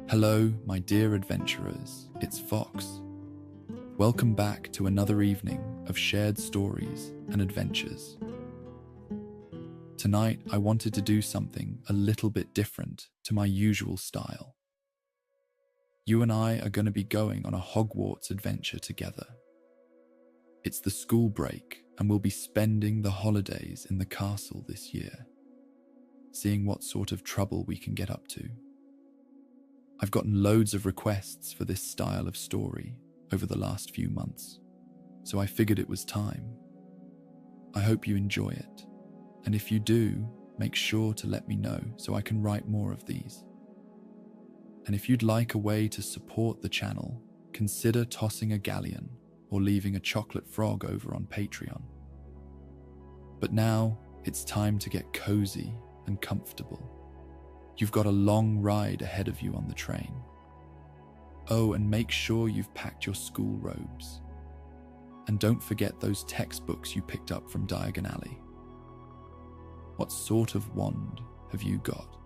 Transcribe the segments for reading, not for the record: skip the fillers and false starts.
Hello, my dear adventurers, it's Fox. Welcome back to another evening of shared stories and adventures. Tonight, I wanted to do something a little bit different to my usual style. You and I are going to be going on a Hogwarts adventure together. It's the school break, and we'll be spending the holidays in the castle this year, seeing what sort of trouble we can get up to. I've gotten loads of requests for this style of story over the last few months, so I figured it was time. I hope you enjoy it, and if you do, make sure to let me know so I can write more of these. And if you'd like a way to support the channel, consider tossing a galleon or leaving a chocolate frog over on Patreon. But now, it's time to get cozy and comfortable. You've got a long ride ahead of you on the train. Oh, and make sure you've packed your school robes. And don't forget those textbooks you picked up from Diagon Alley. What sort of wand have you got?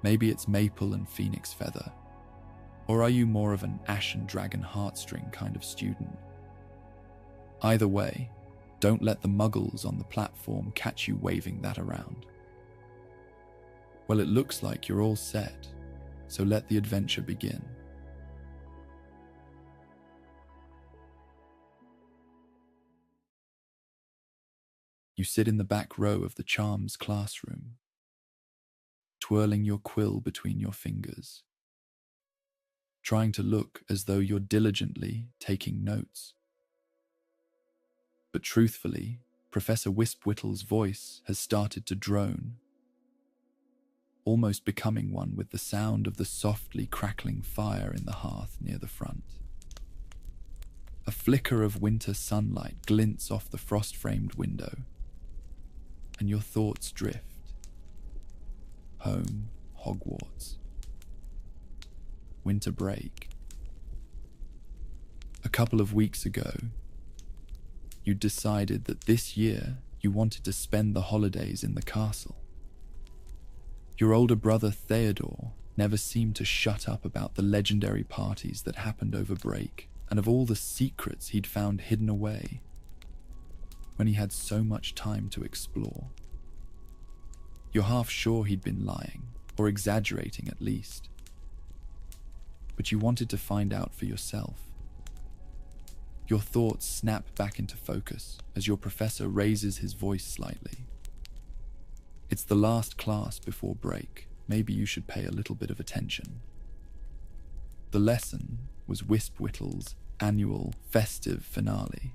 Maybe it's maple and phoenix feather. Or are you more of an ashen dragon heartstring kind of student? Either way, don't let the muggles on the platform catch you waving that around. Well, it looks like you're all set, so let the adventure begin. You sit in the back row of the charms classroom, twirling your quill between your fingers, trying to look as though you're diligently taking notes. But truthfully, Professor Wispwhittle's voice has started to drone, almost becoming one with the sound of the softly crackling fire in the hearth near the front. A flicker of winter sunlight glints off the frost-framed window, and your thoughts drift. Home, Hogwarts. Winter break. A couple of weeks ago, you decided that this year you wanted to spend the holidays in the castle. Your older brother Theodore never seemed to shut up about the legendary parties that happened over break and of all the secrets he'd found hidden away when he had so much time to explore. You're half sure he'd been lying, or exaggerating at least. But you wanted to find out for yourself. Your thoughts snap back into focus as your professor raises his voice slightly. It's the last class before break. Maybe you should pay a little bit of attention. The lesson was Wispwhittle's annual festive finale.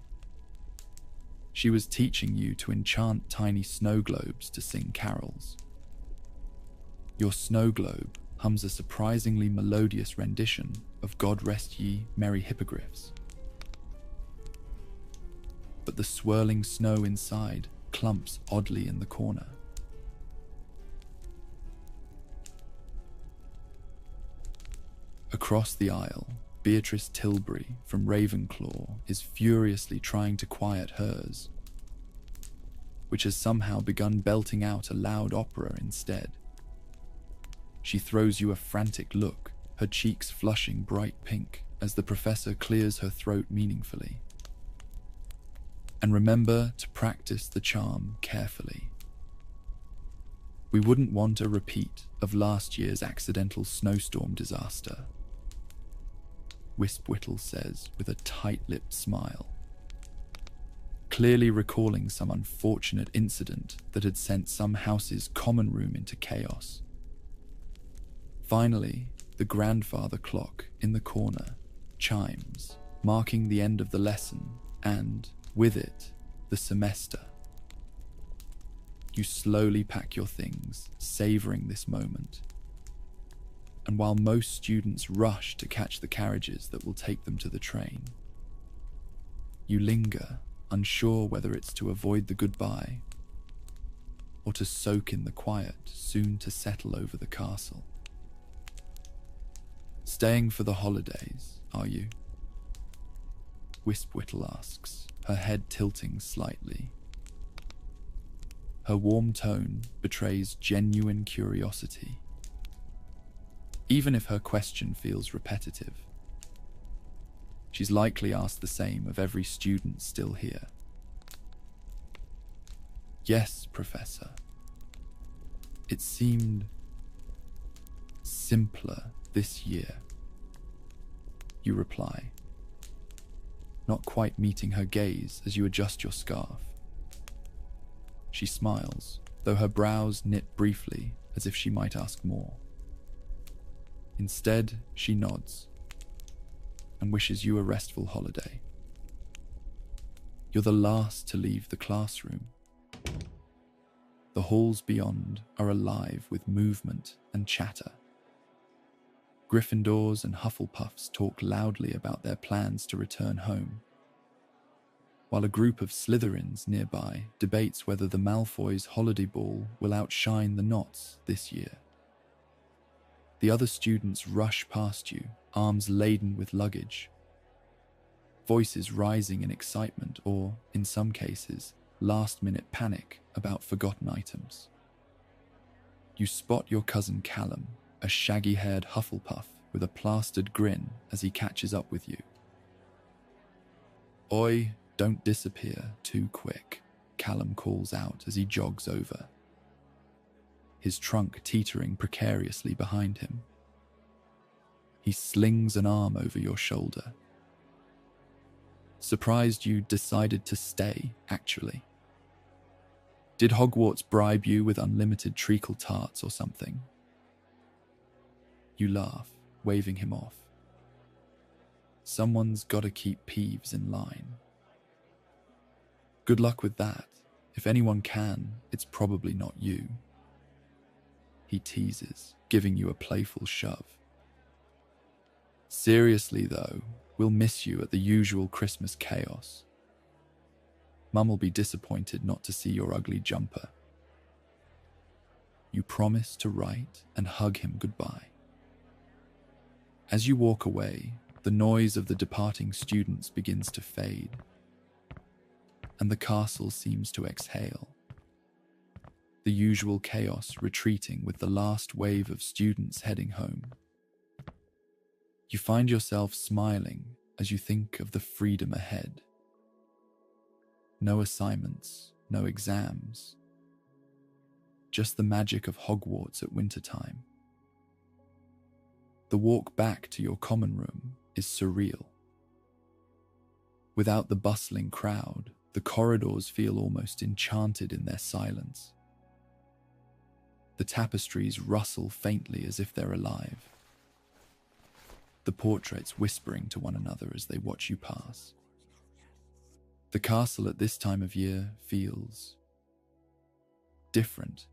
She was teaching you to enchant tiny snow globes to sing carols. Your snow globe hums a surprisingly melodious rendition of God Rest Ye Merry Hippogriffs. But the swirling snow inside clumps oddly in the corner. Across the aisle, Beatrice Tilbury from Ravenclaw is furiously trying to quiet hers, which has somehow begun belting out a loud opera instead. She throws you a frantic look, her cheeks flushing bright pink as the professor clears her throat meaningfully. And remember to practice the charm carefully. We wouldn't want a repeat of last year's accidental snowstorm disaster, Wispwhittle says with a tight-lipped smile, clearly recalling some unfortunate incident that had sent some house's common room into chaos. Finally, the grandfather clock in the corner chimes, marking the end of the lesson and, with it, the semester. You slowly pack your things, savoring this moment. And while most students rush to catch the carriages that will take them to the train, you linger, unsure whether it's to avoid the goodbye or to soak in the quiet soon to settle over the castle. Staying for the holidays, are you? Wispwhittle asks, her head tilting slightly. Her warm tone betrays genuine curiosity. even if her question feels repetitive. She's likely asked the same of every student still here. Yes, Professor. It seemed simpler this year, you reply, not quite meeting her gaze as you adjust your scarf. She smiles, though her brows knit briefly as if she might ask more. Instead, she nods and wishes you a restful holiday. You're the last to leave the classroom. The halls beyond are alive with movement and chatter. Gryffindors and Hufflepuffs talk loudly about their plans to return home, while a group of Slytherins nearby debates whether the Malfoys' holiday ball will outshine the Knots this year. The other students rush past you, arms laden with luggage, voices rising in excitement or, in some cases, last-minute panic about forgotten items. You spot your cousin Callum, a shaggy-haired Hufflepuff with a plastered grin as he catches up with you. "Oi, don't disappear too quick," Callum calls out as he jogs over, his trunk teetering precariously behind him. He slings an arm over your shoulder. Surprised you decided to stay, actually. Did Hogwarts bribe you with unlimited treacle tarts or something? You laugh, waving him off. Someone's gotta keep Peeves in line. Good luck with that. If anyone can, it's probably not you. He teases, giving you a playful shove. Seriously though, we'll miss you at the usual Christmas chaos. Mum will be disappointed not to see your ugly jumper. You promise to write and hug him goodbye. As you walk away, the noise of the departing students begins to fade, and the castle seems to exhale, the usual chaos retreating with the last wave of students heading home. You find yourself smiling as you think of the freedom ahead. No assignments, no exams, just the magic of Hogwarts at wintertime. The walk back to your common room is surreal. Without the bustling crowd, the corridors feel almost enchanted in their silence. The tapestries rustle faintly as if they're alive, the portraits whispering to one another as they watch you pass. The castle at this time of year feels different,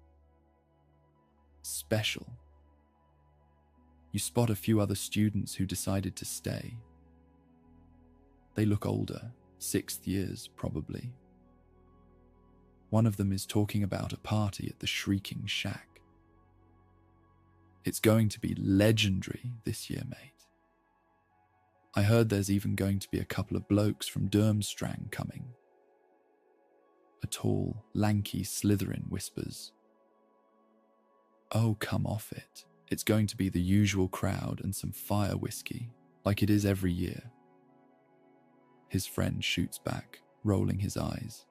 special. You spot a few other students who decided to stay. They look older, 6th years probably. One of them is talking about a party at the Shrieking Shack. It's going to be legendary this year, mate. I heard there's even going to be a couple of blokes from Durmstrang coming. A tall, lanky Slytherin whispers. Oh, come off it. It's going to be the usual crowd and some fire whiskey, like it is every year. His friend shoots back, rolling his eyes.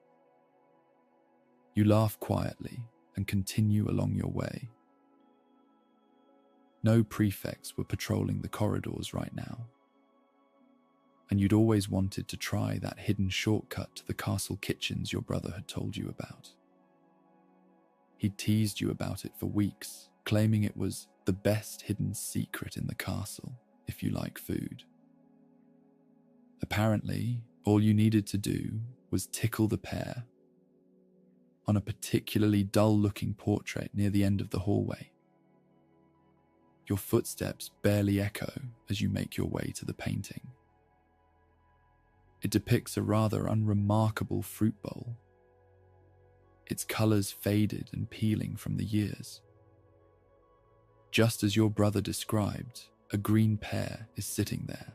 You laugh quietly and continue along your way. No prefects were patrolling the corridors right now, and you'd always wanted to try that hidden shortcut to the castle kitchens your brother had told you about. He'd teased you about it for weeks, claiming it was the best hidden secret in the castle, if you like food. Apparently, all you needed to do was tickle the pear on a particularly dull-looking portrait near the end of the hallway. Your footsteps barely echo as you make your way to the painting. It depicts a rather unremarkable fruit bowl, its colours faded and peeling from the years. Just as your brother described, a green pear is sitting there,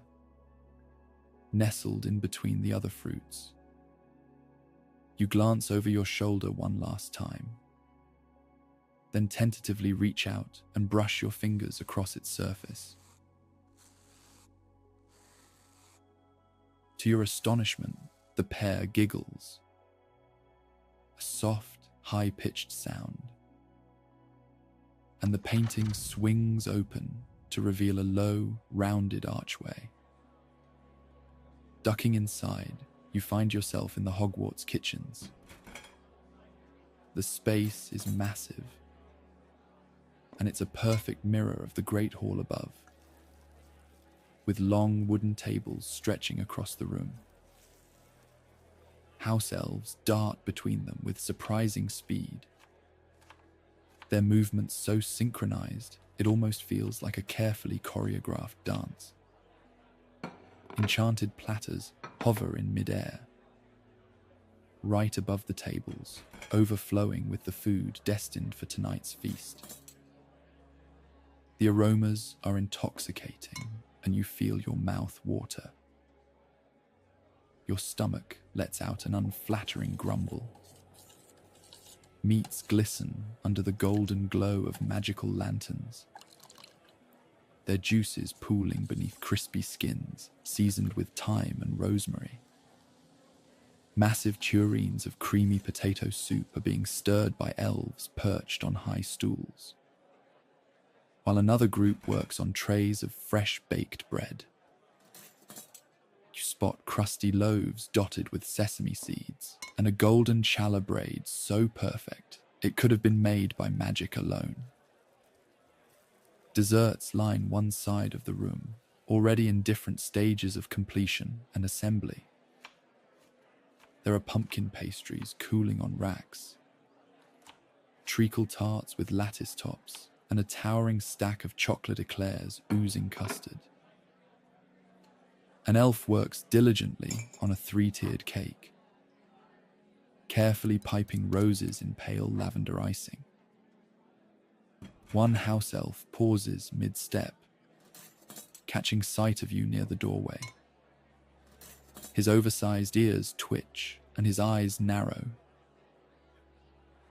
nestled in between the other fruits. You glance over your shoulder one last time, then tentatively reach out and brush your fingers across its surface. To your astonishment, the pair giggles. A soft, high-pitched sound. And the painting swings open to reveal a low, rounded archway. Ducking inside, you find yourself in the Hogwarts kitchens. The space is massive, and it's a perfect mirror of the Great Hall above, with long wooden tables stretching across the room. House elves dart between them with surprising speed. Their movements so synchronized, it almost feels like a carefully choreographed dance. Enchanted platters hover in mid-air, right above the tables, overflowing with the food destined for tonight's feast. The aromas are intoxicating, and you feel your mouth water. Your stomach lets out an unflattering grumble. Meats glisten under the golden glow of magical lanterns, their juices pooling beneath crispy skins seasoned with thyme and rosemary. Massive tureens of creamy potato soup are being stirred by elves perched on high stools, while another group works on trays of fresh baked bread. You spot crusty loaves dotted with sesame seeds and a golden challah braid so perfect it could have been made by magic alone. Desserts line one side of the room, already in different stages of completion and assembly. There are pumpkin pastries cooling on racks, treacle tarts with lattice tops, and a towering stack of chocolate eclairs oozing custard. An elf works diligently on a 3-tiered cake, carefully piping roses in pale lavender icing. One house elf pauses mid-step, catching sight of you near the doorway. His oversized ears twitch and his eyes narrow,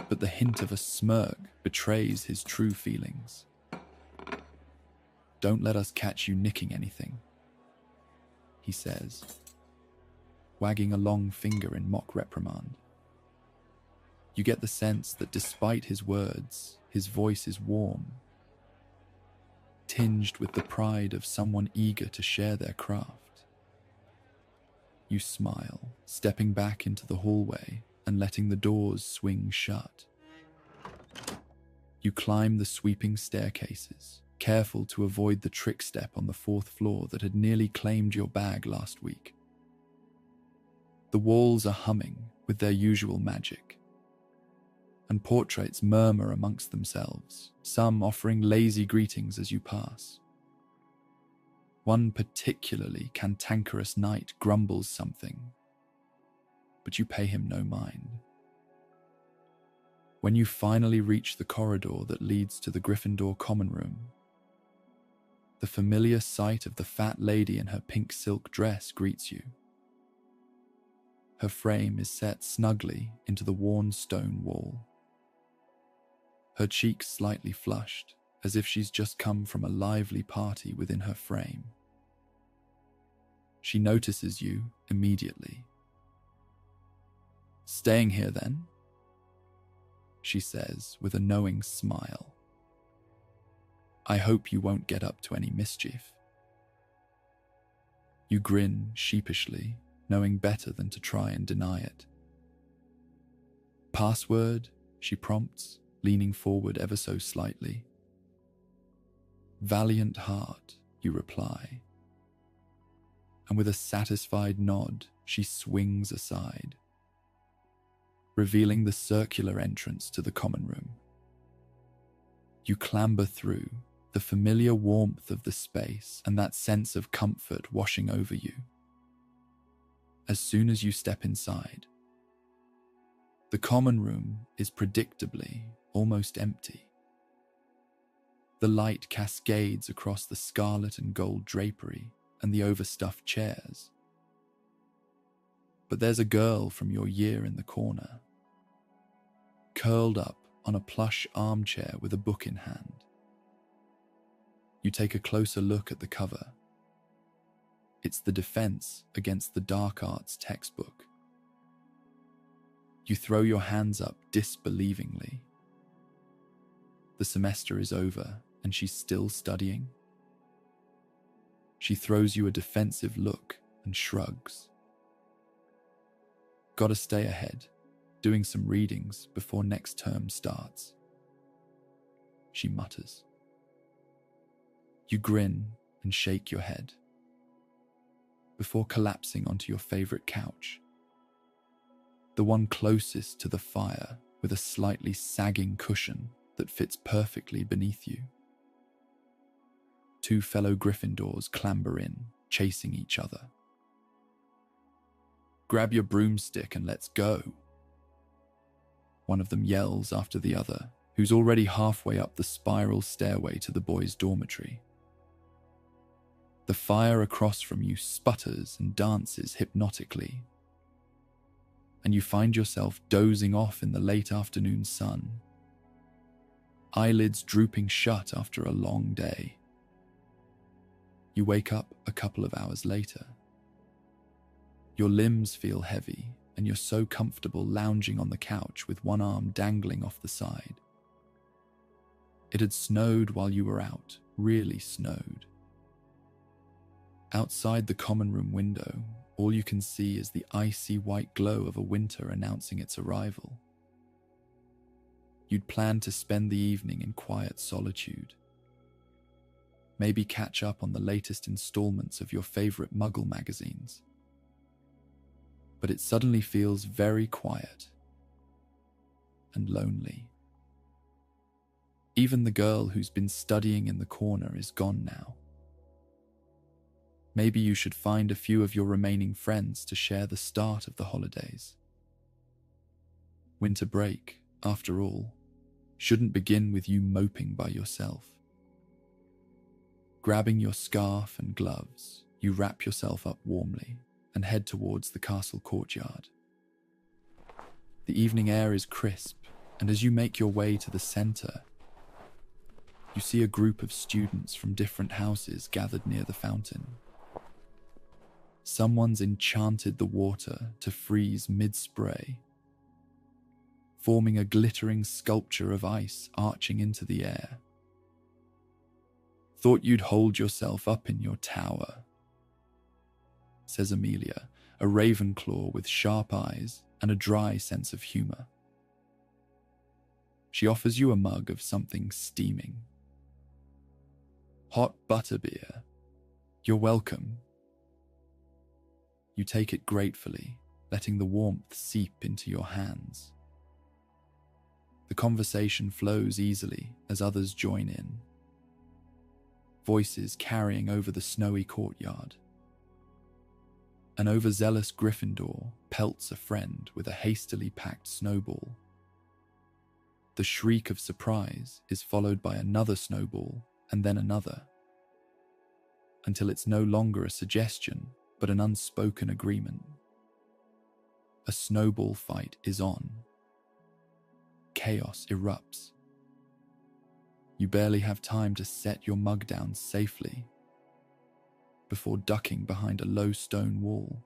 but the hint of a smirk betrays his true feelings. "Don't let us catch you nicking anything," he says, wagging a long finger in mock reprimand. You get the sense that despite his words, his voice is warm, tinged with the pride of someone eager to share their craft. You smile, stepping back into the hallway and letting the doors swing shut. You climb the sweeping staircases, careful to avoid the trick step on the 4th floor that had nearly claimed your bag last week. The walls are humming with their usual magic, and portraits murmur amongst themselves, some offering lazy greetings as you pass. One particularly cantankerous knight grumbles something, but you pay him no mind. When you finally reach the corridor that leads to the Gryffindor common room, the familiar sight of the fat lady in her pink silk dress greets you. Her frame is set snugly into the worn stone wall. Her cheeks slightly flushed, as if she's just come from a lively party within her frame. She notices you immediately. "Staying here, then?" she says with a knowing smile. "I hope you won't get up to any mischief." You grin sheepishly, knowing better than to try and deny it. "Password?" she prompts, leaning forward ever so slightly. "Valiant heart," you reply. And with a satisfied nod, she swings aside, revealing the circular entrance to the common room. You clamber through, the familiar warmth of the space and that sense of comfort washing over you. As soon as you step inside, the common room is predictably almost empty. The light cascades across the scarlet and gold drapery and the overstuffed chairs. But there's a girl from your year in the corner, curled up on a plush armchair with a book in hand. You take a closer look at the cover. It's the Defense Against the Dark Arts textbook. You throw your hands up disbelievingly. The semester is over and she's still studying. She throws you a defensive look and shrugs. Gotta stay ahead, doing some readings before next term starts, she mutters. You grin and shake your head before collapsing onto your favorite couch, the one closest to the fire with a slightly sagging cushion that fits perfectly beneath you. Two fellow Gryffindors clamber in, chasing each other. Grab your broomstick and let's go, one of them yells after the other, who's already halfway up the spiral stairway to the boys' dormitory. The fire across from you sputters and dances hypnotically, and you find yourself dozing off in the late afternoon sun, eyelids drooping shut after a long day. You wake up a couple of hours later. Your limbs feel heavy, and you're so comfortable lounging on the couch with one arm dangling off the side. It had snowed while you were out, really snowed. Outside the common room window, all you can see is the icy white glow of a winter announcing its arrival. You'd planned to spend the evening in quiet solitude. Maybe catch up on the latest installments of your favorite Muggle magazines. But it suddenly feels very quiet and lonely. Even the girl who's been studying in the corner is gone now. Maybe you should find a few of your remaining friends to share the start of the holidays. Winter break, after all, shouldn't begin with you moping by yourself. Grabbing your scarf and gloves, you wrap yourself up warmly and head towards the castle courtyard. The evening air is crisp, and as you make your way to the center, you see a group of students from different houses gathered near the fountain. Someone's enchanted the water to freeze mid-spray, forming a glittering sculpture of ice arching into the air. Thought you'd hold yourself up in your tower, says Amelia, a Ravenclaw with sharp eyes and a dry sense of humor. She offers you a mug of something steaming. Hot butterbeer. You're welcome. You take it gratefully, letting the warmth seep into your hands. The conversation flows easily as others join in, voices carrying over the snowy courtyard. An overzealous Gryffindor pelts a friend with a hastily packed snowball. The shriek of surprise is followed by another snowball and then another, until it's no longer a suggestion but an unspoken agreement. A snowball fight is on. Chaos erupts. You barely have time to set your mug down safely before ducking behind a low stone wall,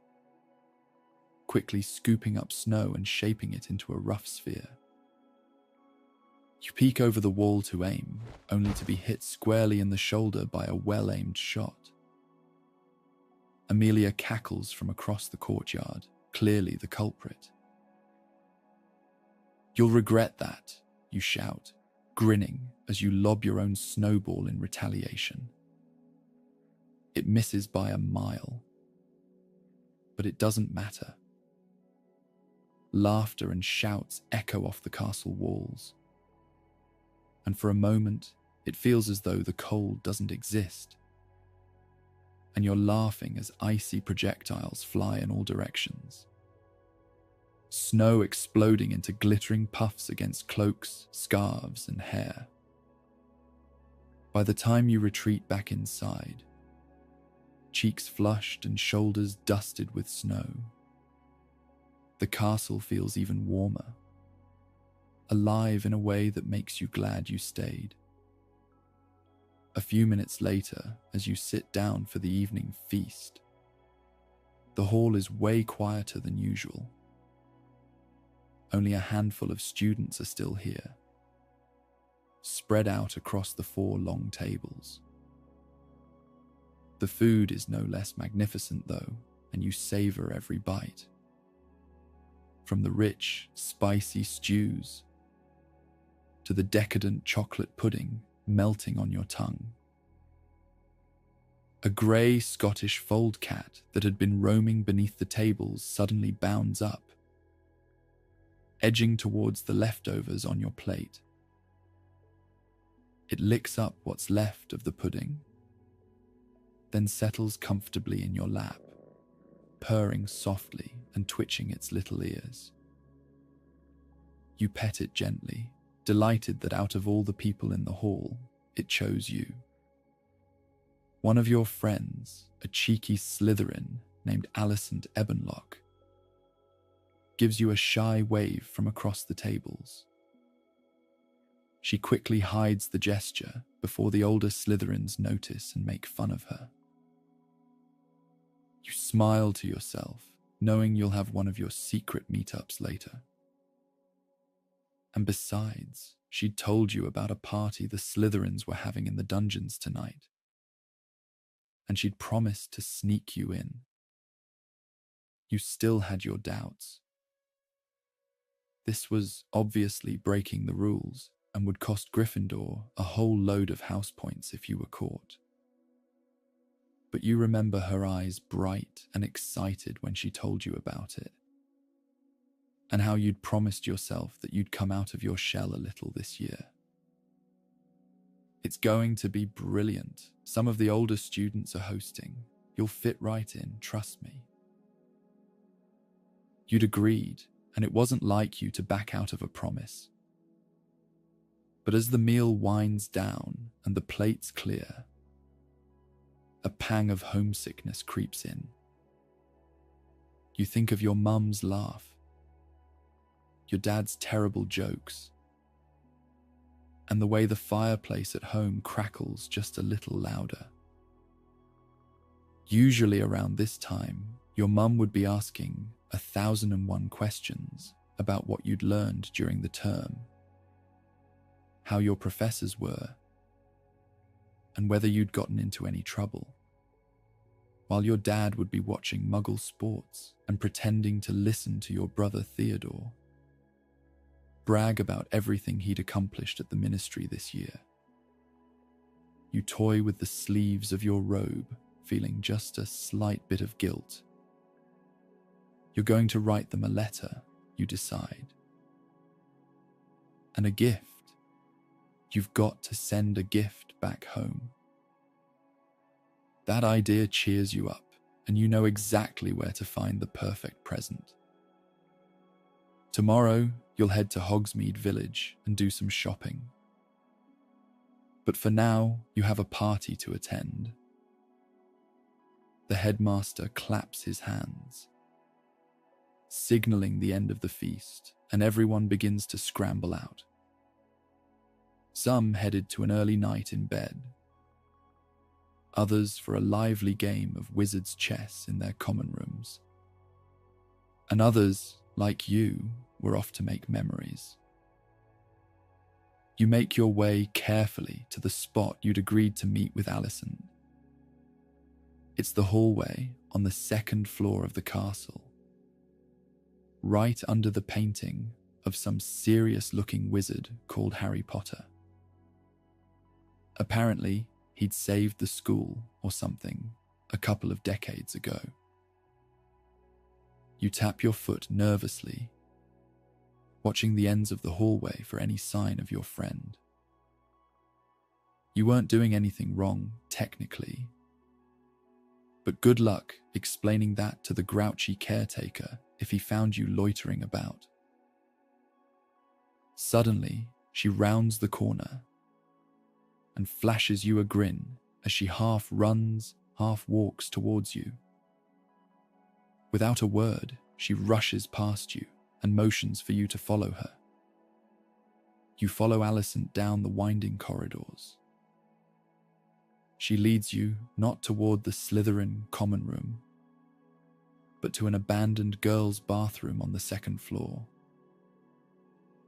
quickly scooping up snow and shaping it into a rough sphere. You peek over the wall to aim, only to be hit squarely in the shoulder by a well-aimed shot. Amelia cackles from across the courtyard, clearly the culprit. You'll regret that, you shout, grinning as you lob your own snowball in retaliation. It misses by a mile, but it doesn't matter. Laughter and shouts echo off the castle walls, and for a moment it feels as though the cold doesn't exist, and you're laughing as icy projectiles fly in all directions. Snow exploding into glittering puffs against cloaks, scarves, and hair. By the time you retreat back inside, cheeks flushed and shoulders dusted with snow, the castle feels even warmer. alive in a way that makes you glad you stayed. A few minutes later, as you sit down for the evening feast, the hall is way quieter than usual. Only a handful of students are still here, spread out across the 4 long tables. The food is no less magnificent though, and you savor every bite. From the rich, spicy stews to the decadent chocolate pudding melting on your tongue. A grey Scottish fold cat that had been roaming beneath the tables suddenly bounds up, edging towards the leftovers on your plate. It licks up what's left of the pudding, then settles comfortably in your lap, purring softly and twitching its little ears. You pet it gently, delighted that out of all the people in the hall, it chose you. One of your friends, a cheeky Slytherin named Alicent Ebenlock, gives you a shy wave from across the tables. She quickly hides the gesture before the older Slytherins notice and make fun of her. You smile to yourself, knowing you'll have one of your secret meetups later. And besides, she'd told you about a party the Slytherins were having in the dungeons tonight, and she'd promised to sneak you in. You still had your doubts. This was obviously breaking the rules and would cost Gryffindor a whole load of house points if you were caught. But you remember her eyes bright and excited when she told you about it, and how you'd promised yourself that you'd come out of your shell a little this year. It's going to be brilliant. Some of the older students are hosting. You'll fit right in, trust me. You'd agreed, and it wasn't like you to back out of a promise. But as the meal winds down and the plates clear, a pang of homesickness creeps in. You think of your mum's laugh, your dad's terrible jokes, and the way the fireplace at home crackles just a little louder. Usually around this time, your mum would be asking 1,001 questions about what you'd learned during the term, how your professors were, and whether you'd gotten into any trouble, while your dad would be watching Muggle sports and pretending to listen to your brother Theodore brag about everything he'd accomplished at the ministry this year. You toy with the sleeves of your robe, feeling just a slight bit of guilt. You're going to write them a letter, you decide. And a gift. You've got to send a gift back home. That idea cheers you up, and you know exactly where to find the perfect present. Tomorrow, you'll head to Hogsmeade Village and do some shopping. But for now, you have a party to attend. The headmaster claps his hands, signaling the end of the feast, and everyone begins to scramble out. Some headed to an early night in bed, others for a lively game of wizard's chess in their common rooms, and others, like you, were off to make memories. You make your way carefully to the spot you'd agreed to meet with Alicent. It's the hallway on the 2nd floor of the castle, right under the painting of some serious-looking wizard called Harry Potter. Apparently, he'd saved the school or something a couple of decades ago. You tap your foot nervously, watching the ends of the hallway for any sign of your friend. You weren't doing anything wrong, technically, but good luck explaining that to the grouchy caretaker if he found you loitering about. Suddenly, she rounds the corner and flashes you a grin as she half runs, half walks towards you. Without a word, she rushes past you and motions for you to follow her. You follow Alicent down the winding corridors. She leads you not toward the Slytherin common room, but to an abandoned girls' bathroom on the second floor.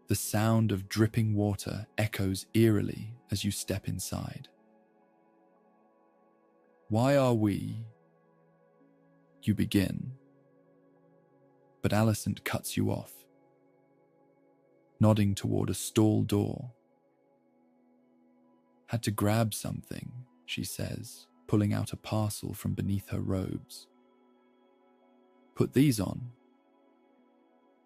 The sound of dripping water echoes eerily as you step inside. Why are we? You begin, but Alicent cuts you off, nodding toward a stall door. Had to grab something, she says, pulling out a parcel from beneath her robes. Put these on.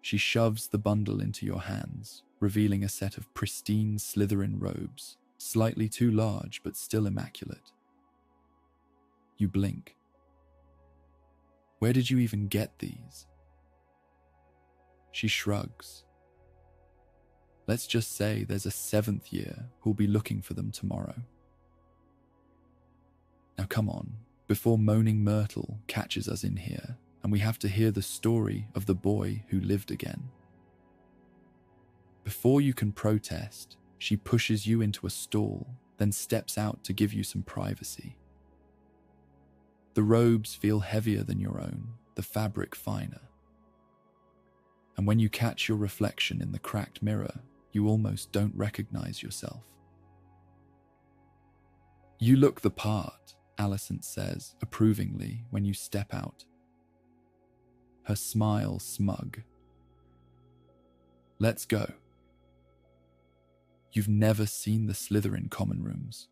She shoves the bundle into your hands, revealing a set of pristine Slytherin robes, slightly too large but still immaculate. You blink. Where did you even get these? She shrugs. Let's just say there's a 7th year who'll be looking for them tomorrow. Now come on, before Moaning Myrtle catches us in here, and we have to hear the story of the boy who lived again. Before you can protest, she pushes you into a stall, then steps out to give you some privacy. The robes feel heavier than your own, the fabric finer. And when you catch your reflection in the cracked mirror, you almost don't recognize yourself. You look the part, Alicent says approvingly when you step out. Her smile smug. Let's go. You've never seen the Slytherin common rooms,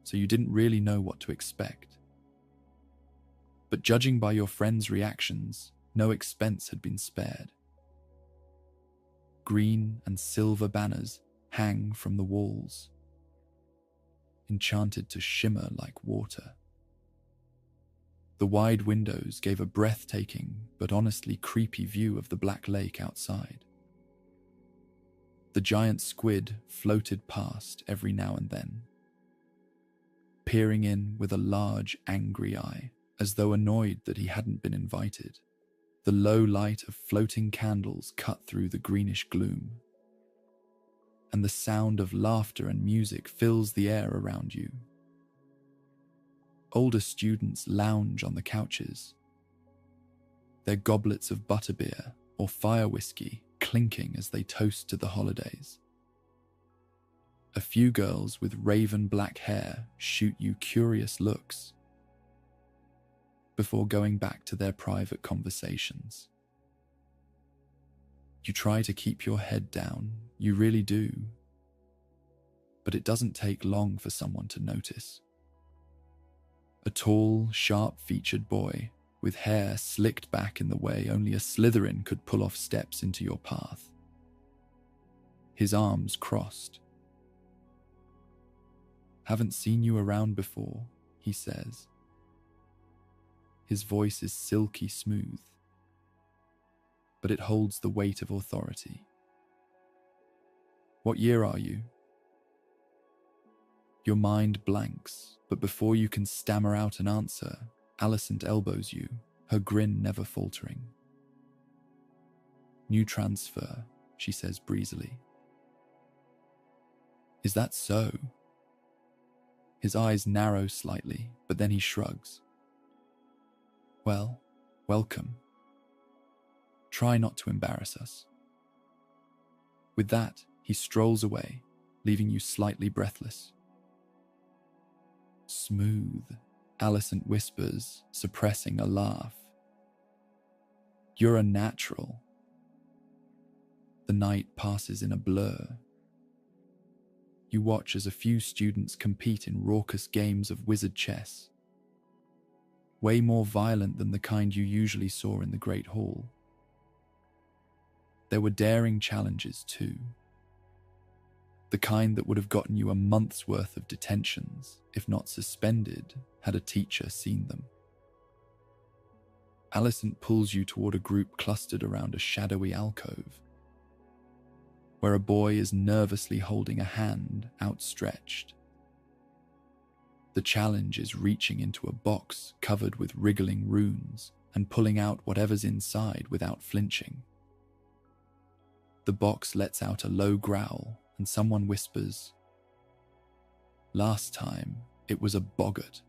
so you didn't really know what to expect. But judging by your friends' reactions, no expense had been spared. Green and silver banners hang from the walls, enchanted to shimmer like water. The wide windows gave a breathtaking but honestly creepy view of the Black Lake outside. The giant squid floated past every now and then, peering in with a large, angry eye, as though annoyed that he hadn't been invited. The low light of floating candles cut through the greenish gloom, and the sound of laughter and music fills the air around you. Older students lounge on the couches, their goblets of butterbeer or fire whiskey clinking as they toast to the holidays. A few girls with raven black hair shoot you curious looks before going back to their private conversations. You try to keep your head down, you really do, but it doesn't take long for someone to notice. A tall, sharp-featured boy with hair slicked back in the way only a Slytherin could pull off steps into your path. His arms crossed. Haven't seen you around before, he says. His voice is silky smooth, but it holds the weight of authority. What year are you? Your mind blanks, but before you can stammer out an answer, Alicent elbows you, her grin never faltering. New transfer, she says breezily. Is that so? His eyes narrow slightly, but then he shrugs. Well, welcome. Try not to embarrass us. With that, he strolls away, leaving you slightly breathless. Smooth, Alicent whispers, suppressing a laugh. You're a natural. The night passes in a blur. You watch as a few students compete in raucous games of wizard chess, way more violent than the kind you usually saw in the Great Hall. There were daring challenges too, the kind that would have gotten you a month's worth of detentions, if not suspended, had a teacher seen them. Alicent pulls you toward a group clustered around a shadowy alcove, where a boy is nervously holding a hand outstretched. The challenge is reaching into a box covered with wriggling runes and pulling out whatever's inside without flinching. The box lets out a low growl and someone whispers, "Last time, it was a boggart."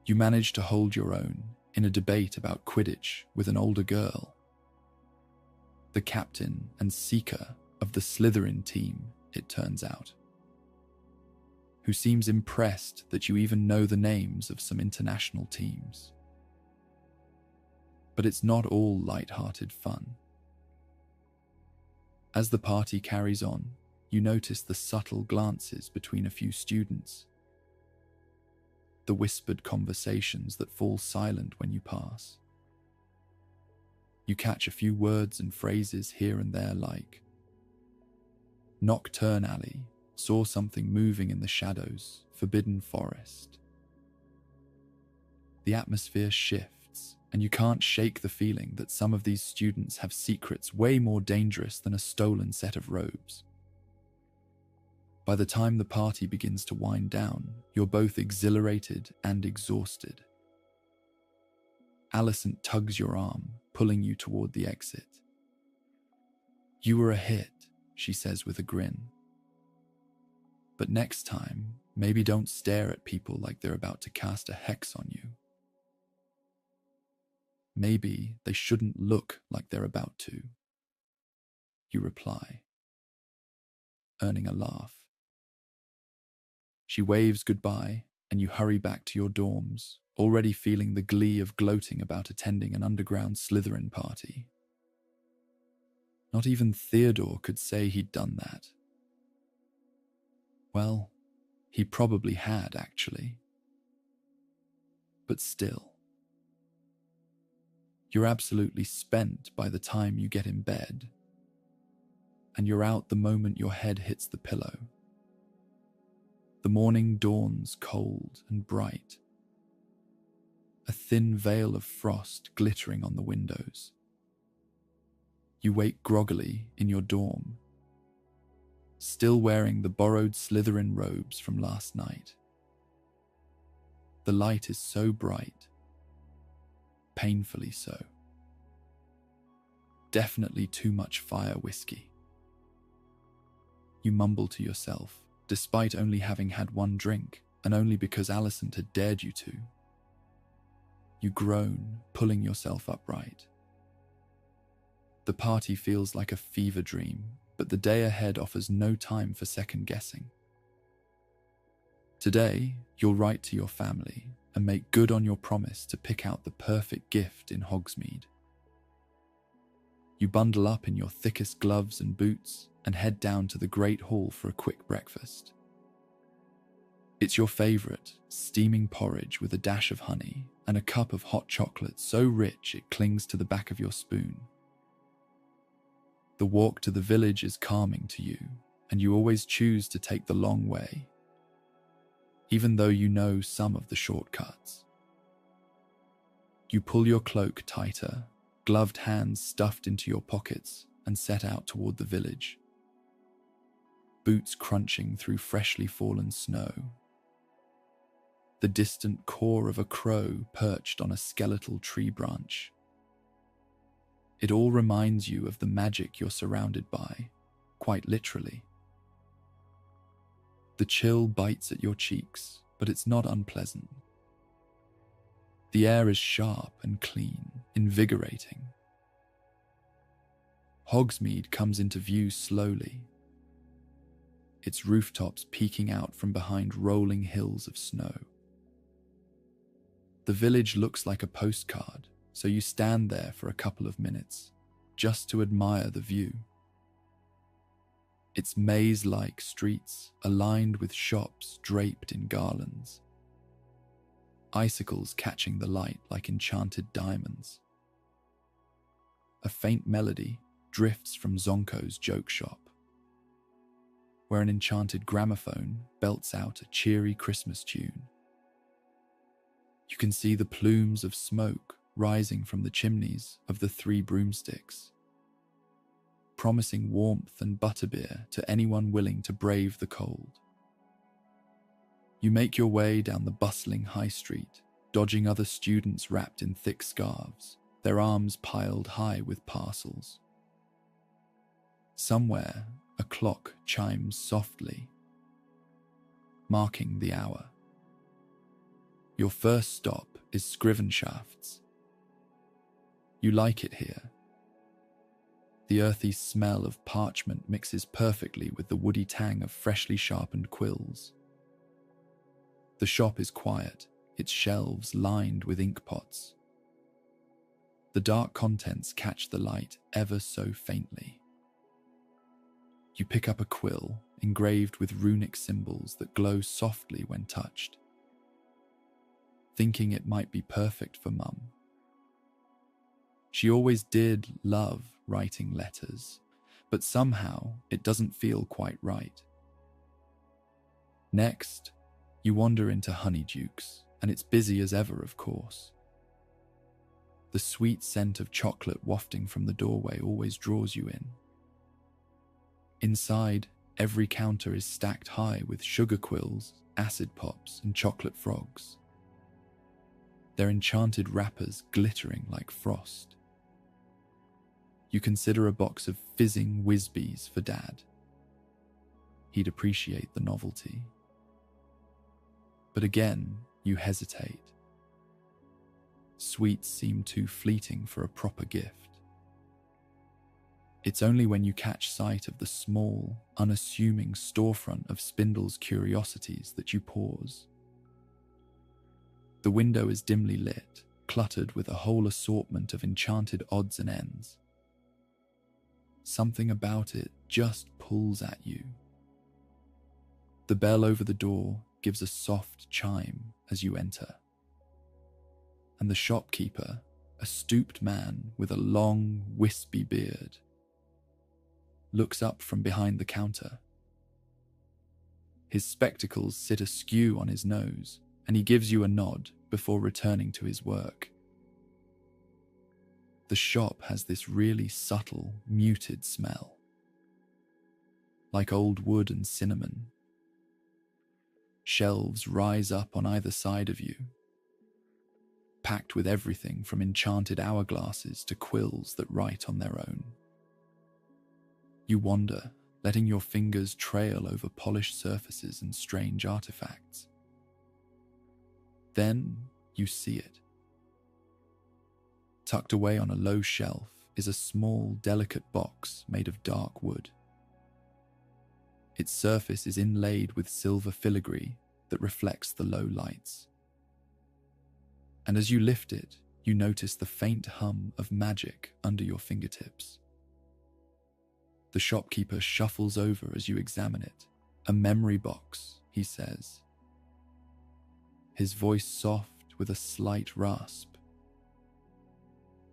You manage to hold your own in a debate about Quidditch with an older girl. The captain and seeker of the Slytherin team, it turns out, who seems impressed that you even know the names of some international teams. But it's not all light-hearted fun. As the party carries on, you notice the subtle glances between a few students, the whispered conversations that fall silent when you pass. You catch a few words and phrases here and there like, "Nocturne Alley, saw something moving in the shadows, Forbidden Forest." The atmosphere shifts, and you can't shake the feeling that some of these students have secrets way more dangerous than a stolen set of robes. By the time the party begins to wind down, you're both exhilarated and exhausted. Alicent tugs your arm, pulling you toward the exit. "You were a hit," she says with a grin. "But next time, maybe don't stare at people like they're about to cast a hex on you." "Maybe they shouldn't look like they're about to," you reply, earning a laugh. She waves goodbye, and you hurry back to your dorms, already feeling the glee of gloating about attending an underground Slytherin party. Not even Theodore could say he'd done that. Well, he probably had, actually. But still. You're absolutely spent by the time you get in bed, and you're out the moment your head hits the pillow. The morning dawns cold and bright, a thin veil of frost glittering on the windows. You wake groggily in your dorm, still wearing the borrowed Slytherin robes from last night. The light is so bright, painfully so. Definitely too much fire whiskey. You mumble to yourself, despite only having had one drink, and only because Alicent had dared you to. You groan, pulling yourself upright. The party feels like a fever dream, but the day ahead offers no time for second guessing. Today, you'll write to your family and make good on your promise to pick out the perfect gift in Hogsmeade. You bundle up in your thickest gloves and boots and head down to the Great Hall for a quick breakfast. It's your favourite, steaming porridge with a dash of honey and a cup of hot chocolate so rich it clings to the back of your spoon. The walk to the village is calming to you, and you always choose to take the long way, even though you know some of the shortcuts. You pull your cloak tighter, gloved hands stuffed into your pockets, and set out toward the village. Boots crunching through freshly fallen snow. The distant caw of a crow perched on a skeletal tree branch. It all reminds you of the magic you're surrounded by, quite literally. The chill bites at your cheeks, but it's not unpleasant. The air is sharp and clean, invigorating. Hogsmeade comes into view slowly, its rooftops peeking out from behind rolling hills of snow. The village looks like a postcard, so you stand there for a couple of minutes, just to admire the view. Its maze-like streets are lined with shops draped in garlands, icicles catching the light like enchanted diamonds. A faint melody drifts from Zonko's joke shop, where an enchanted gramophone belts out a cheery Christmas tune. You can see the plumes of smoke rising from the chimneys of the 3 broomsticks, promising warmth and butterbeer to anyone willing to brave the cold. You make your way down the bustling high street, dodging other students wrapped in thick scarves, their arms piled high with parcels. Somewhere, a clock chimes softly, marking the hour. Your first stop is Scrivenshafts. You like it here. The earthy smell of parchment mixes perfectly with the woody tang of freshly sharpened quills. The shop is quiet, its shelves lined with ink pots. The dark contents catch the light ever so faintly. You pick up a quill engraved with runic symbols that glow softly when touched, thinking it might be perfect for Mum. She always did love writing letters, but somehow it doesn't feel quite right. Next, you wander into Honeydukes, and it's busy as ever, of course. The sweet scent of chocolate wafting from the doorway always draws you in. Inside, every counter is stacked high with sugar quills, acid pops, and chocolate frogs. Their enchanted wrappers glittering like frost. You consider a box of fizzing Whizbees for Dad. He'd appreciate the novelty. But again, you hesitate. Sweets seem too fleeting for a proper gift. It's only when you catch sight of the small, unassuming storefront of Spindle's Curiosities that you pause. The window is dimly lit, cluttered with a whole assortment of enchanted odds and ends. Something about it just pulls at you. The bell over the door gives a soft chime as you enter. And the shopkeeper, a stooped man with a long, wispy beard, looks up from behind the counter. His spectacles sit askew on his nose, and he gives you a nod before returning to his work. The shop has this really subtle, muted smell, like old wood and cinnamon. Shelves rise up on either side of you, packed with everything from enchanted hourglasses to quills that write on their own. You wander, letting your fingers trail over polished surfaces and strange artifacts. Then you see it. Tucked away on a low shelf is a small, delicate box made of dark wood. Its surface is inlaid with silver filigree that reflects the low lights. And as you lift it, you notice the faint hum of magic under your fingertips. The shopkeeper shuffles over as you examine it. "A memory box," he says, his voice soft with a slight rasp.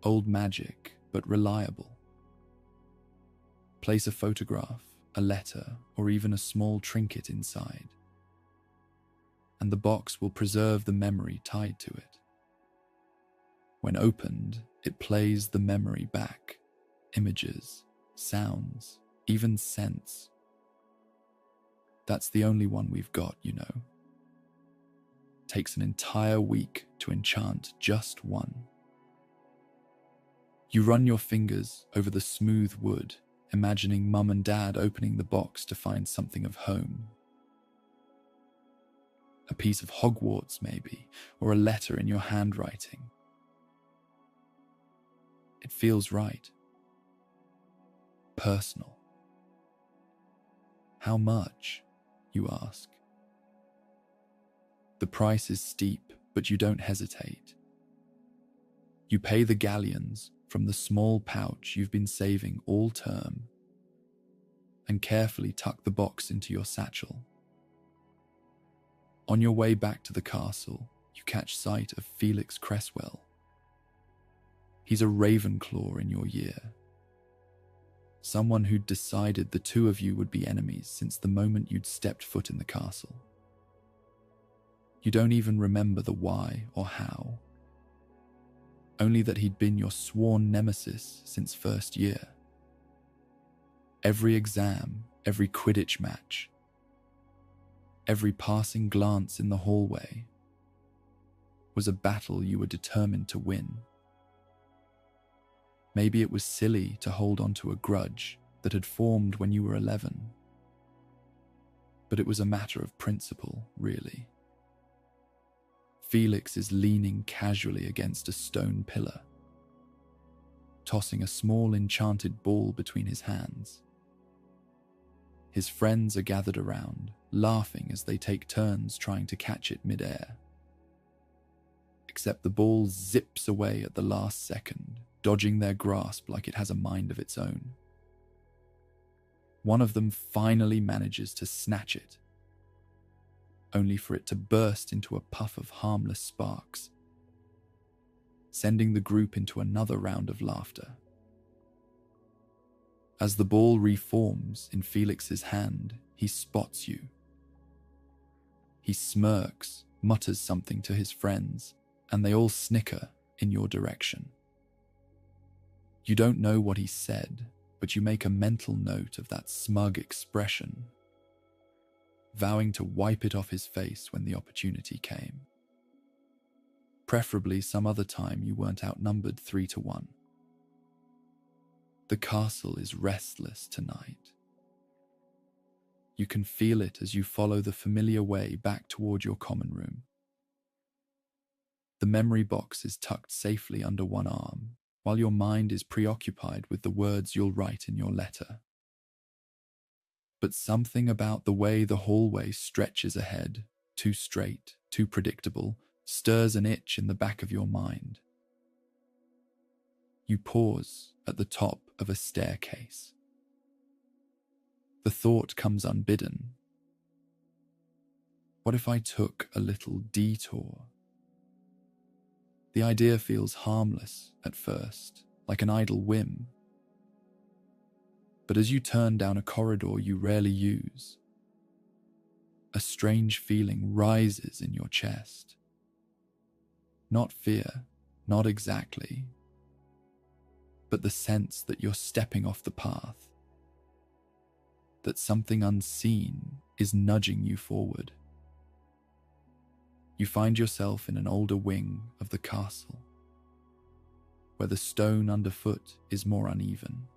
Old magic, but reliable. Place a photograph, a letter, or even a small trinket inside, and the box will preserve the memory tied to it. When opened, it plays the memory back. Images, sounds, even scents. That's the only one we've got, you know. Takes an entire week to enchant just one. You run your fingers over the smooth wood, imagining Mum and Dad opening the box to find something of home. A piece of Hogwarts, maybe, or a letter in your handwriting. It feels right. Personal. How much? You ask. The price is steep, but you don't hesitate. You pay the galleons from the small pouch you've been saving all term and carefully tuck the box into your satchel. On your way back to the castle, you catch sight of Felix Cresswell. He's a Ravenclaw in your year. Someone who'd decided the two of you would be enemies since the moment you'd stepped foot in the castle. You don't even remember the why or how. Only that he'd been your sworn nemesis since first year. Every exam, every Quidditch match, every passing glance in the hallway was a battle you were determined to win. Maybe it was silly to hold on to a grudge, that had formed when you were 11. But it was a matter of principle, really. Felix is leaning casually against a stone pillar, tossing a small enchanted ball between his hands. His friends are gathered around, laughing as they take turns trying to catch it mid-air. Except the ball zips away at the last second, dodging their grasp like it has a mind of its own. One of them finally manages to snatch it, only for it to burst into a puff of harmless sparks, sending the group into another round of laughter. As the ball reforms in Felix's hand, he spots you. He smirks, mutters something to his friends, and they all snicker in your direction. You don't know what he said, but you make a mental note of that smug expression, vowing to wipe it off his face when the opportunity came. Preferably some other time you weren't outnumbered 3-1. The castle is restless tonight. You can feel it as you follow the familiar way back toward your common room. The memory box is tucked safely under one arm, while your mind is preoccupied with the words you'll write in your letter. But something about the way the hallway stretches ahead, too straight, too predictable, stirs an itch in the back of your mind. You pause at the top of a staircase. The thought comes unbidden. What if I took a little detour? The idea feels harmless at first, like an idle whim. But as you turn down a corridor you rarely use, a strange feeling rises in your chest. Not fear, not exactly, but the sense that you're stepping off the path, that something unseen is nudging you forward. You find yourself in an older wing of the castle, where the stone underfoot is more uneven,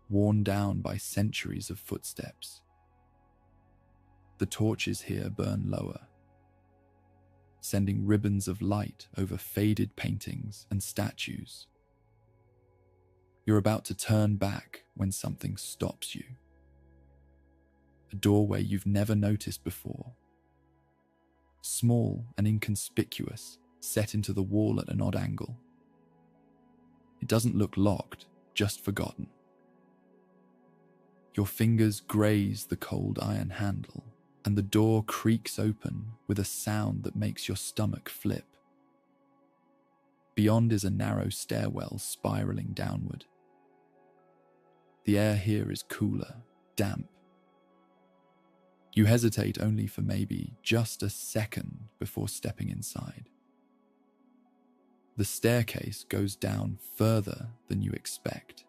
worn down by centuries of footsteps. The torches here burn lower, sending ribbons of light over faded paintings and statues. You're about to turn back when something stops you. A doorway you've never noticed before. Small and inconspicuous, set into the wall at an odd angle. It doesn't look locked, just forgotten. Your fingers graze the cold iron handle, and the door creaks open with a sound that makes your stomach flip. Beyond is a narrow stairwell spiraling downward. The air here is cooler, damp. You hesitate only for maybe just a second before stepping inside. The staircase goes down further than you expect,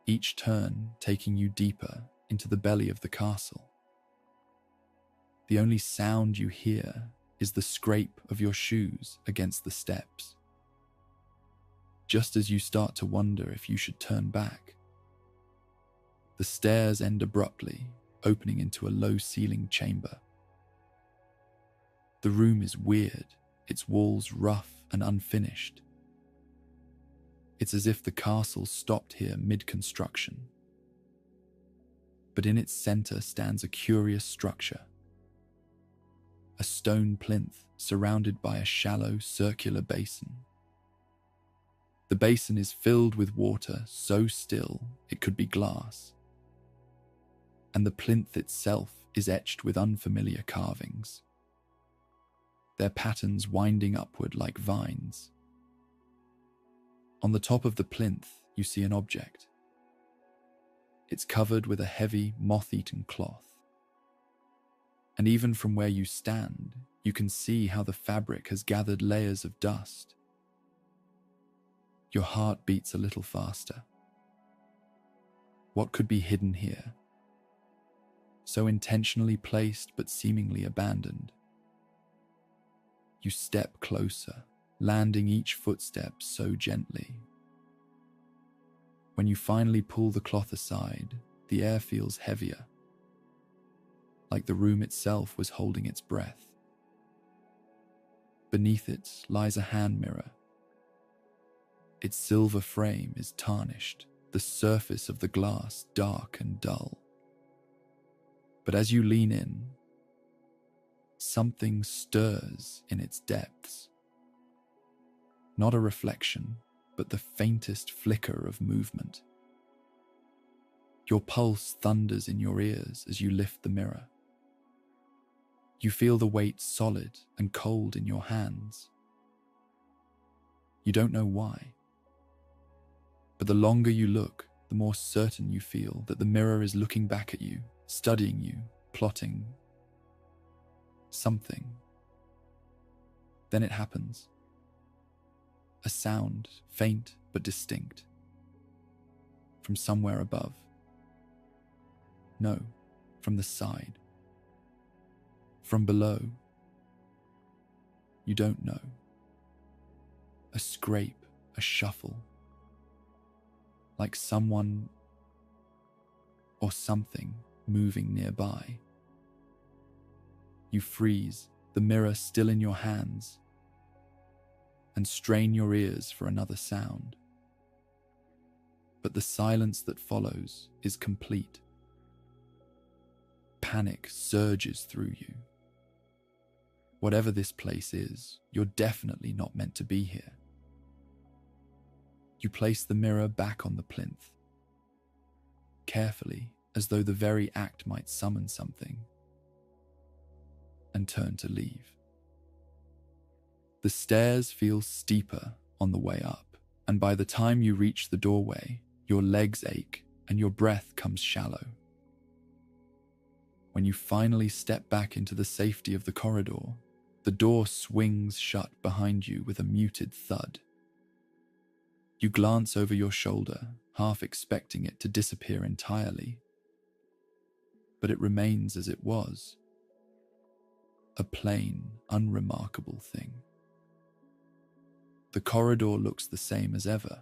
each turn taking you deeper into the belly of the castle. The only sound you hear is the scrape of your shoes against the steps. Just as you start to wonder if you should turn back, the stairs end abruptly, opening into a low-ceilinged chamber. The room is weird, its walls rough and unfinished. It's as if the castle stopped here mid-construction. But in its center stands a curious structure. A stone plinth surrounded by a shallow circular basin. The basin is filled with water so still it could be glass, and the plinth itself is etched with unfamiliar carvings, their patterns winding upward like vines. On the top of the plinth you see an object. It's covered with a heavy, moth-eaten cloth. And even from where you stand, you can see how the fabric has gathered layers of dust. Your heart beats a little faster. What could be hidden here? So intentionally placed but seemingly abandoned. You step closer, landing each footstep so gently. When you finally pull the cloth aside, the air feels heavier, like the room itself was holding its breath. Beneath it lies a hand mirror. Its silver frame is tarnished, the surface of the glass dark and dull. But as you lean in, something stirs in its depths. Not a reflection, but the faintest flicker of movement. Your pulse thunders in your ears as you lift the mirror. You feel the weight solid and cold in your hands. You don't know why. But the longer you look, the more certain you feel that the mirror is looking back at you, studying you, plotting something. Then it happens. A sound, faint but distinct, from somewhere above. No, from the side. From below. You don't know. A scrape, a shuffle. Like someone or something moving nearby. You freeze, the mirror still in your hands, and strain your ears for another sound. But the silence that follows is complete. Panic surges through you. Whatever this place is, you're definitely not meant to be here. You place the mirror back on the plinth, carefully, as though the very act might summon something, and turn to leave. The stairs feel steeper on the way up, and by the time you reach the doorway, your legs ache and your breath comes shallow. When you finally step back into the safety of the corridor, the door swings shut behind you with a muted thud. You glance over your shoulder, half expecting it to disappear entirely. But it remains as it was. A plain, unremarkable thing. The corridor looks the same as ever.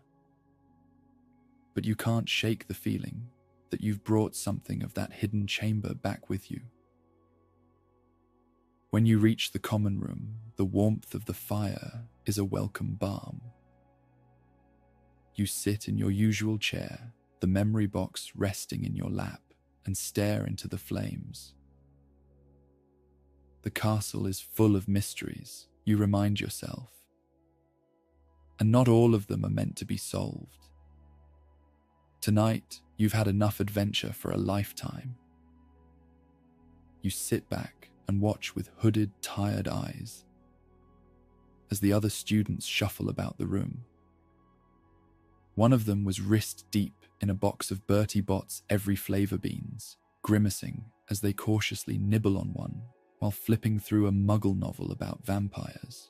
But you can't shake the feeling that you've brought something of that hidden chamber back with you. When you reach the common room, the warmth of the fire is a welcome balm. You sit in your usual chair, the memory box resting in your lap, and stare into the flames. The castle is full of mysteries, you remind yourself. And not all of them are meant to be solved. Tonight, you've had enough adventure for a lifetime. You sit back and watch with hooded, tired eyes as the other students shuffle about the room. One of them was wrist deep in a box of Bertie Bott's every flavour beans, grimacing as they cautiously nibble on one while flipping through a muggle novel about vampires.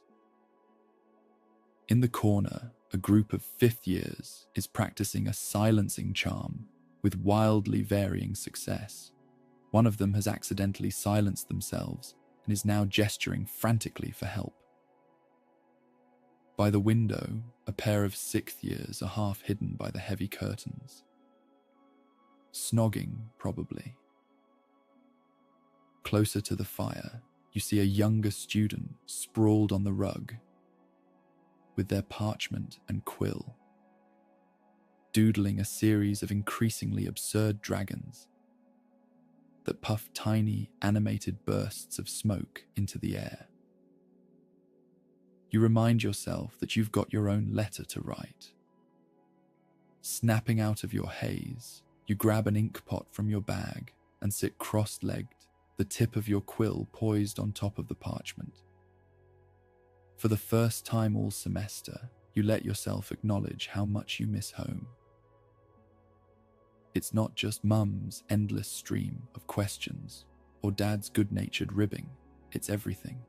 In the corner, a group of fifth years is practicing a silencing charm with wildly varying success. One of them has accidentally silenced themselves and is now gesturing frantically for help. By the window, a pair of sixth years are half hidden by the heavy curtains. Snogging, probably. Closer to the fire, you see a younger student sprawled on the rug, with their parchment and quill, doodling a series of increasingly absurd dragons that puff tiny, animated bursts of smoke into the air. You remind yourself that you've got your own letter to write. Snapping out of your haze, you grab an ink pot from your bag and sit cross-legged, the tip of your quill poised on top of the parchment. For the first time all semester, you let yourself acknowledge how much you miss home. It's not just Mum's endless stream of questions or Dad's good-natured ribbing, it's everything.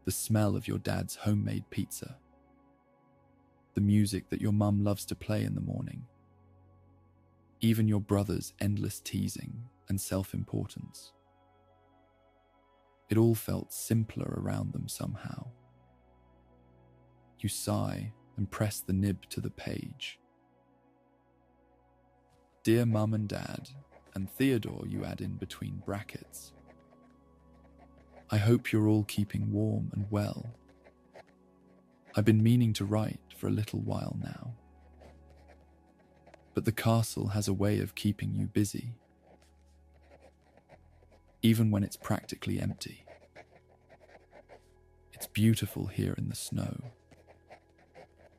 The smell of your dad's homemade pizza. The music that your mum loves to play in the morning. Even your brother's endless teasing and self-importance. It all felt simpler around them somehow. You sigh and press the nib to the page, Dear Mum and Dad, and Theodore you add in between brackets. I hope you're all keeping warm and well. I've been meaning to write for a little while now. But the castle has a way of keeping you busy, even when it's practically empty. It's beautiful here in the snow,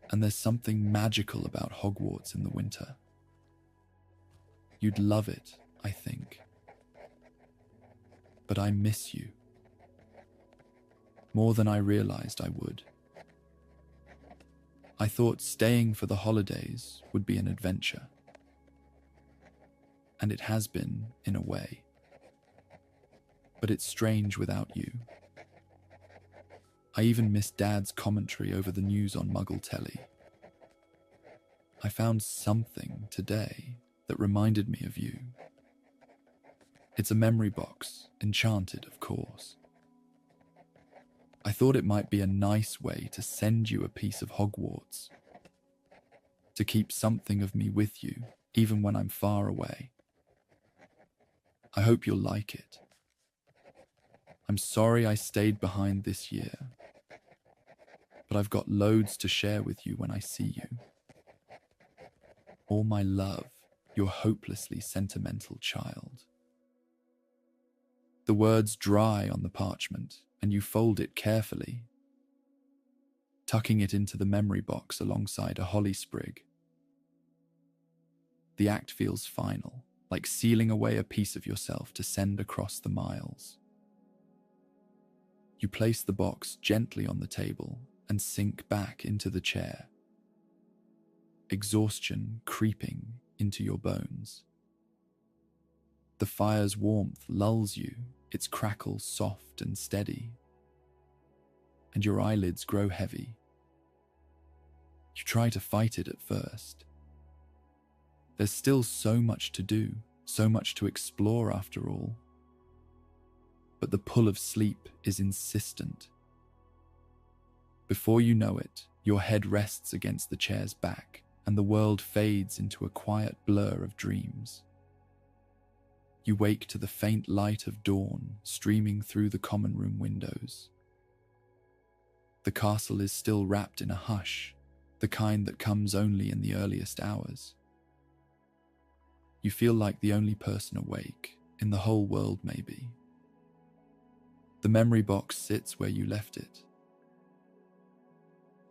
and there's something magical about Hogwarts in the winter. You'd love it, I think. But I miss you. More than I realized I would. I thought staying for the holidays would be an adventure. And it has been, in a way. But it's strange without you. I even miss Dad's commentary over the news on Muggle Telly. I found something today that reminded me of you. It's a memory box, enchanted, of course. I thought it might be a nice way to send you a piece of Hogwarts, to keep something of me with you, even when I'm far away. I hope you'll like it. I'm sorry I stayed behind this year, but I've got loads to share with you when I see you. All my love, your hopelessly sentimental child. The words dry on the parchment, and you fold it carefully, tucking it into the memory box alongside a holly sprig. The act feels final, like sealing away a piece of yourself to send across the miles. You place the box gently on the table and sink back into the chair, exhaustion creeping into your bones. The fire's warmth lulls you, its crackle soft and steady, and your eyelids grow heavy. You try to fight it at first. There's still so much to do, so much to explore after all. But the pull of sleep is insistent. Before you know it, your head rests against the chair's back, and the world fades into a quiet blur of dreams. You wake to the faint light of dawn streaming through the common room windows. The castle is still wrapped in a hush, the kind that comes only in the earliest hours. You feel like the only person awake, in the whole world maybe. The memory box sits where you left it.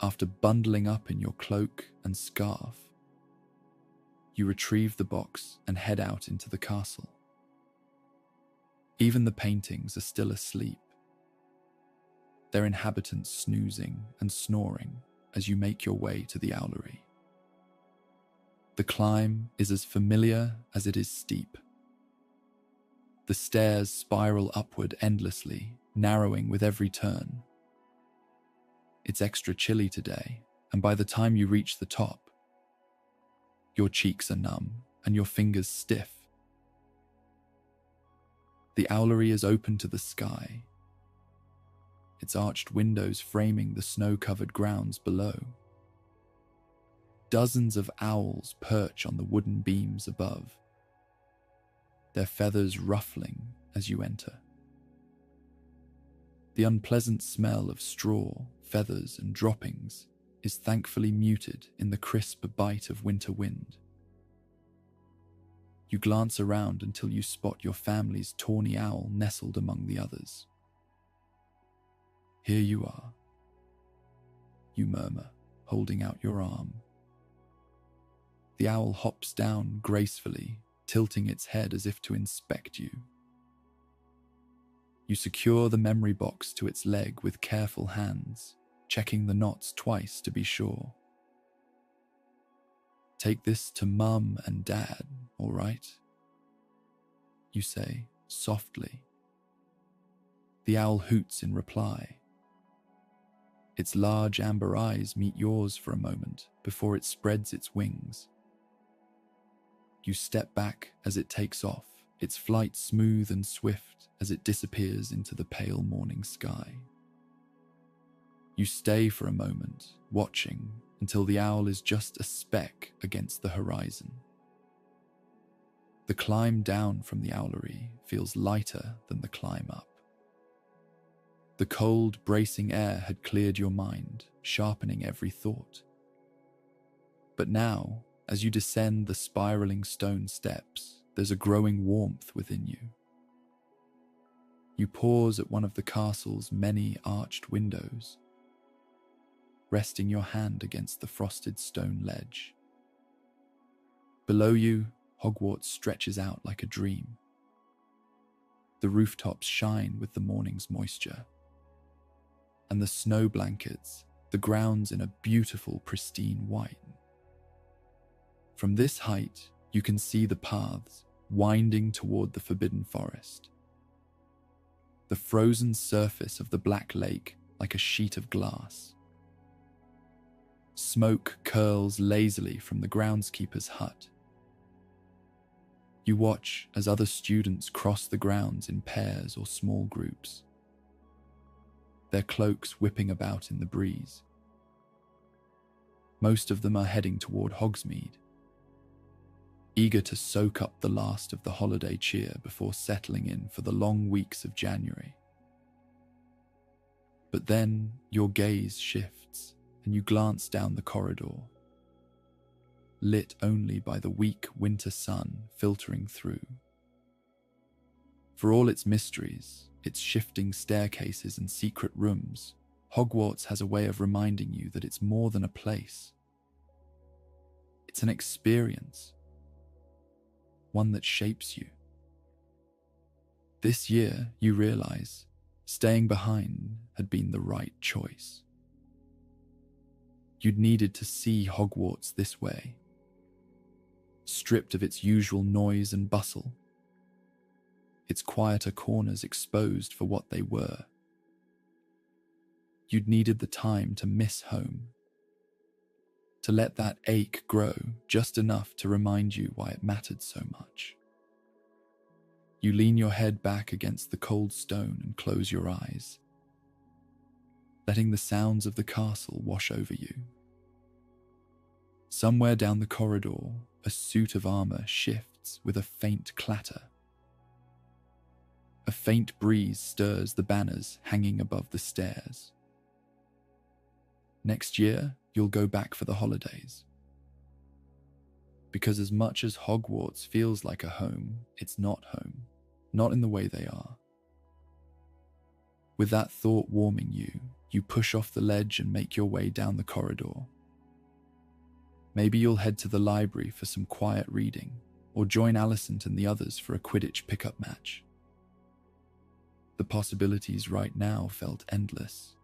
After bundling up in your cloak and scarf, you retrieve the box and head out into the castle. Even the paintings are still asleep, their inhabitants snoozing and snoring as you make your way to the owlery. The climb is as familiar as it is steep. The stairs spiral upward endlessly, narrowing with every turn. It's extra chilly today, and by the time you reach the top, your cheeks are numb and your fingers stiff. The owlery is open to the sky, its arched windows framing the snow-covered grounds below. Dozens of owls perch on the wooden beams above, their feathers ruffling as you enter. The unpleasant smell of straw, feathers, and droppings is thankfully muted in the crisp bite of winter wind. You glance around until you spot your family's tawny owl nestled among the others. Here you are, you murmur, holding out your arm. The owl hops down gracefully, tilting its head as if to inspect you. You secure the memory box to its leg with careful hands, checking the knots twice to be sure. Take this to Mum and Dad, all right? You say, softly. The owl hoots in reply. Its large amber eyes meet yours for a moment before it spreads its wings. You step back as it takes off, its flight smooth and swift as it disappears into the pale morning sky. You stay for a moment, watching until the owl is just a speck against the horizon. The climb down from the owlery feels lighter than the climb up. The cold, bracing air had cleared your mind, sharpening every thought. But now, as you descend the spiraling stone steps, there's a growing warmth within you. You pause at one of the castle's many arched windows, resting your hand against the frosted stone ledge. Below you, Hogwarts stretches out like a dream. The rooftops shine with the morning's moisture, and the snow blankets the grounds in a beautiful, pristine white. From this height, you can see the paths winding toward the Forbidden Forest. The frozen surface of the Black Lake like a sheet of glass. Smoke curls lazily from the groundskeeper's hut. You watch as other students cross the grounds in pairs or small groups, their cloaks whipping about in the breeze. Most of them are heading toward Hogsmeade, eager to soak up the last of the holiday cheer before settling in for the long weeks of January. But then your gaze shifts and you glance down the corridor, lit only by the weak winter sun filtering through. For all its mysteries, its shifting staircases and secret rooms, Hogwarts has a way of reminding you that it's more than a place. It's an experience, one that shapes you. This year, you realize staying behind had been the right choice. You'd needed to see Hogwarts this way, stripped of its usual noise and bustle, its quieter corners exposed for what they were. You'd needed the time to miss home, to let that ache grow just enough to remind you why it mattered so much. You lean your head back against the cold stone and close your eyes, letting the sounds of the castle wash over you. Somewhere down the corridor, a suit of armor shifts with a faint clatter. A faint breeze stirs the banners hanging above the stairs. Next year, you'll go back for the holidays. Because as much as Hogwarts feels like a home, it's not home, not in the way they are. With that thought warming you, you push off the ledge and make your way down the corridor. Maybe you'll head to the library for some quiet reading, or join Alicent and the others for a Quidditch pickup match. The possibilities right now felt endless.